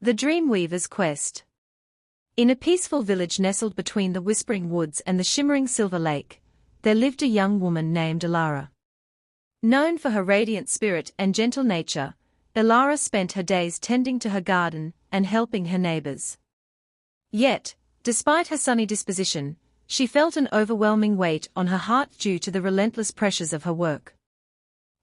The Dreamweaver's Quest. In a peaceful village nestled between the whispering woods and the shimmering silver lake, there lived a young woman named Elara. Known for her radiant spirit and gentle nature, Elara spent her days tending to her garden and helping her neighbors. Yet, despite her sunny disposition, she felt an overwhelming weight on her heart due to the relentless pressures of her work.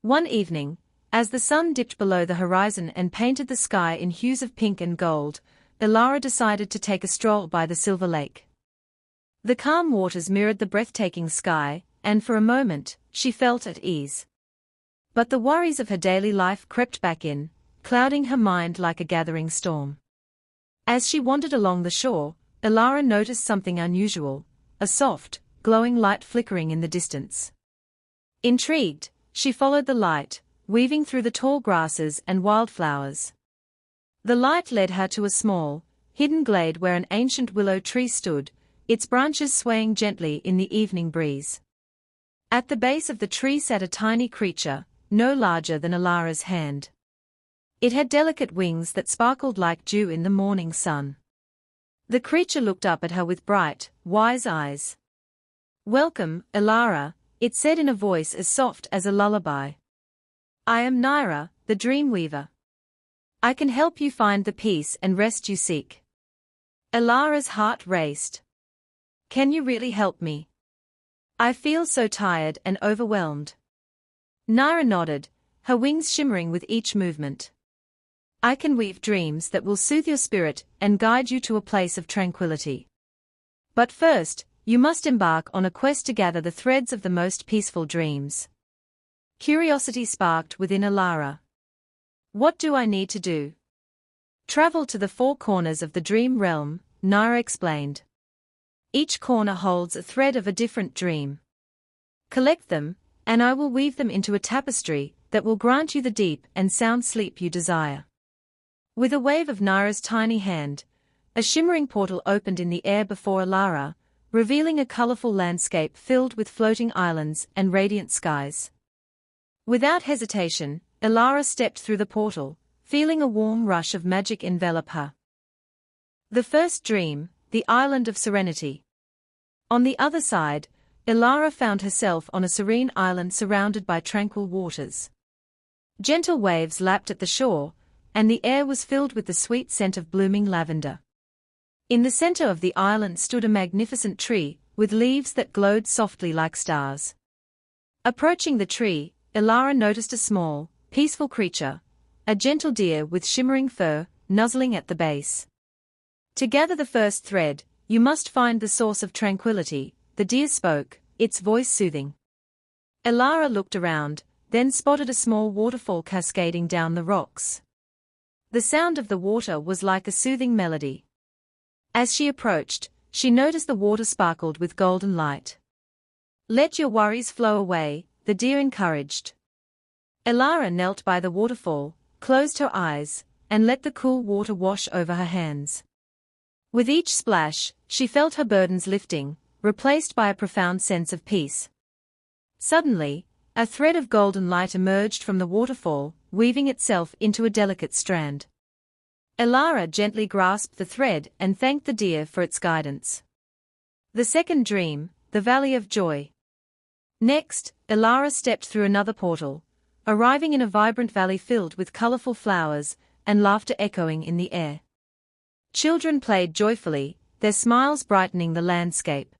One evening, as the sun dipped below the horizon and painted the sky in hues of pink and gold, Elara decided to take a stroll by the silver lake. The calm waters mirrored the breathtaking sky, and for a moment, she felt at ease. But the worries of her daily life crept back in, clouding her mind like a gathering storm. As she wandered along the shore, Elara noticed something unusual, a soft, glowing light flickering in the distance. Intrigued, she followed the light, weaving through the tall grasses and wildflowers. The light led her to a small, hidden glade where an ancient willow tree stood, its branches swaying gently in the evening breeze. At the base of the tree sat a tiny creature, no larger than Elara's hand. It had delicate wings that sparkled like dew in the morning sun. The creature looked up at her with bright, wise eyes. "Welcome, Elara," it said in a voice as soft as a lullaby. "I am Nyra, the Dreamweaver. I can help you find the peace and rest you seek." Elara's heart raced. "Can you really help me? I feel so tired and overwhelmed." Nyra nodded, her wings shimmering with each movement. "I can weave dreams that will soothe your spirit and guide you to a place of tranquility. But first, you must embark on a quest to gather the threads of the most peaceful dreams." Curiosity sparked within Elara. "What do I need to do?" "Travel to the four corners of the dream realm," Nyra explained. "Each corner holds a thread of a different dream. Collect them, and I will weave them into a tapestry that will grant you the deep and sound sleep you desire." With a wave of Nyra's tiny hand, a shimmering portal opened in the air before Elara, revealing a colorful landscape filled with floating islands and radiant skies. Without hesitation, Elara stepped through the portal, feeling a warm rush of magic envelop her. The first dream, the Island of Serenity. On the other side, Elara found herself on a serene island surrounded by tranquil waters. Gentle waves lapped at the shore, and the air was filled with the sweet scent of blooming lavender. In the center of the island stood a magnificent tree, with leaves that glowed softly like stars. Approaching the tree, Elara noticed a small, peaceful creature, a gentle deer with shimmering fur, nuzzling at the base. "To gather the first thread, you must find the source of tranquility," the deer spoke, its voice soothing. Elara looked around, then spotted a small waterfall cascading down the rocks. The sound of the water was like a soothing melody. As she approached, she noticed the water sparkled with golden light. "Let your worries flow away," the deer encouraged. Elara knelt by the waterfall, closed her eyes, and let the cool water wash over her hands. With each splash, she felt her burdens lifting, replaced by a profound sense of peace. Suddenly, a thread of golden light emerged from the waterfall, weaving itself into a delicate strand. Elara gently grasped the thread and thanked the deer for its guidance. The second dream, the Valley of Joy. Next, Elara stepped through another portal, arriving in a vibrant valley filled with colorful flowers and laughter echoing in the air. Children played joyfully, their smiles brightening the landscape.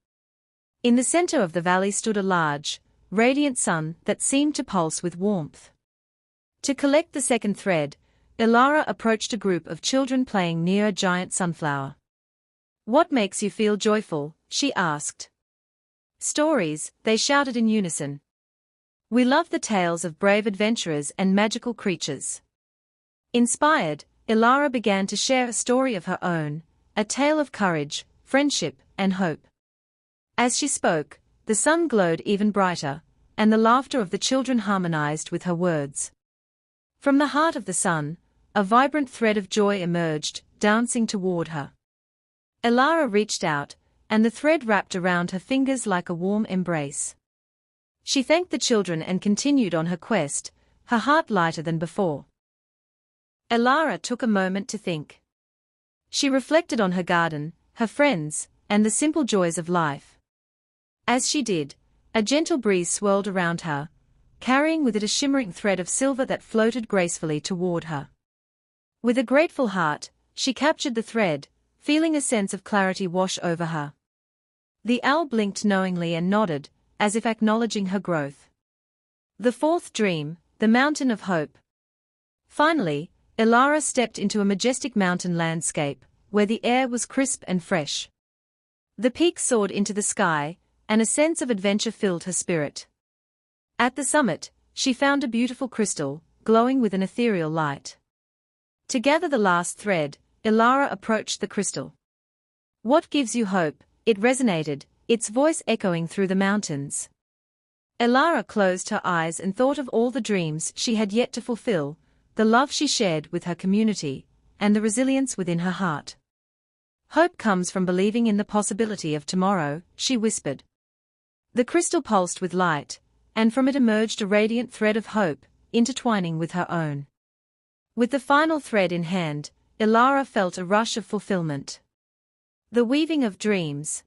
In the center of the valley stood a large, radiant sun that seemed to pulse with warmth. To collect the second thread, Elara approached a group of children playing near a giant sunflower. "What makes you feel joyful?" she asked. "Stories," they shouted in unison. "We love the tales of brave adventurers and magical creatures." Inspired, Elara began to share a story of her own, a tale of courage, friendship, and hope. As she spoke, the sun glowed even brighter, and the laughter of the children harmonized with her words. From the heart of the sun, a vibrant thread of joy emerged, dancing toward her. Elara reached out, and the thread wrapped around her fingers like a warm embrace. She thanked the children and continued on her quest, her heart lighter than before. Elara took a moment to think. She reflected on her garden, her friends, and the simple joys of life. As she did, a gentle breeze swirled around her, carrying with it a shimmering thread of silver that floated gracefully toward her. With a grateful heart, she captured the thread, feeling a sense of clarity wash over her. The owl blinked knowingly and nodded, as if acknowledging her growth. The fourth dream, the Mountain of Hope. Finally, Elara stepped into a majestic mountain landscape, where the air was crisp and fresh. The peaks soared into the sky, and a sense of adventure filled her spirit. At the summit, she found a beautiful crystal, glowing with an ethereal light. To gather the last thread, Elara approached the crystal. "What gives you hope?" it resonated, its voice echoing through the mountains. Elara closed her eyes and thought of all the dreams she had yet to fulfill, the love she shared with her community, and the resilience within her heart. "Hope comes from believing in the possibility of tomorrow," she whispered. The crystal pulsed with light, and from it emerged a radiant thread of hope, intertwining with her own. With the final thread in hand, Elara felt a rush of fulfillment. The weaving of dreams.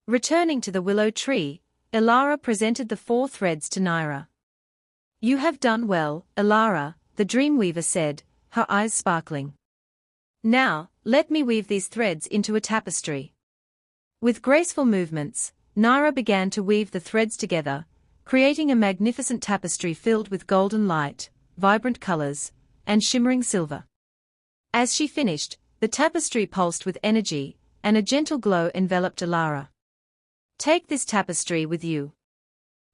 Returning to the willow tree, Elara presented the 4 threads to Nyra. "You have done well, Elara," the Dreamweaver said, her eyes sparkling. "Now, let me weave these threads into a tapestry." With graceful movements, Nyra began to weave the threads together, creating a magnificent tapestry filled with golden light, vibrant colors, and shimmering silver. As she finished, the tapestry pulsed with energy, and a gentle glow enveloped Elara. "Take this tapestry with you.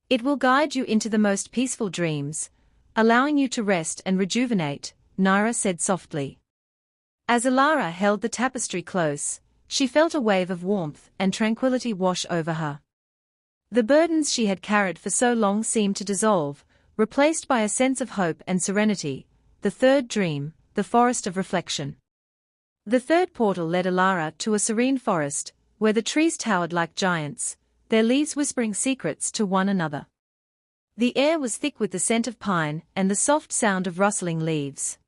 It will guide you into the most peaceful dreams, allowing you to rest and rejuvenate," Nyra said softly. As Elara held the tapestry close, she felt a wave of warmth and tranquility wash over her. The burdens she had carried for so long seemed to dissolve, replaced by a sense of hope and serenity. The third dream, the Forest of Reflection. The third portal led Elara to a serene forest, where the trees towered like giants, their leaves whispering secrets to one another. The air was thick with the scent of pine and the soft sound of rustling leaves.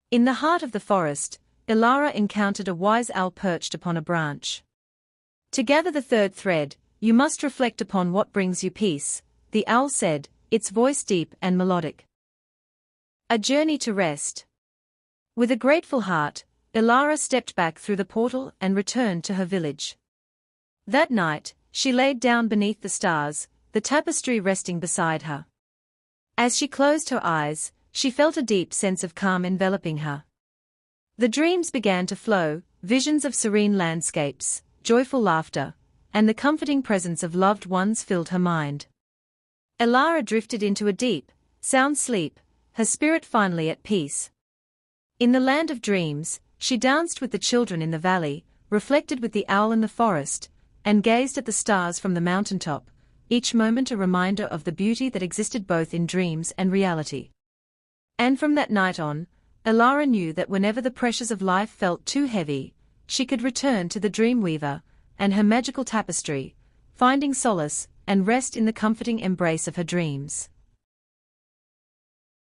In the heart of the forest, Elara encountered a wise owl perched upon a branch. "To gather the third thread, you must reflect upon what brings you peace," the owl said, its voice deep and melodic. A journey to rest. With a grateful heart, Elara stepped back through the portal and returned to her village. That night, she laid down beneath the stars, the tapestry resting beside her. As she closed her eyes, she felt a deep sense of calm enveloping her. The dreams began to flow, visions of serene landscapes, joyful laughter, and the comforting presence of loved ones filled her mind. Elara drifted into a deep, sound sleep, her spirit finally at peace. In the land of dreams, she danced with the children in the valley, reflected with the owl in the forest, and gazed at the stars from the mountaintop, each moment a reminder of the beauty that existed both in dreams and reality. And from that night on, Elara knew that whenever the pressures of life felt too heavy, she could return to the Dreamweaver and her magical tapestry, finding solace and rest in the comforting embrace of her dreams.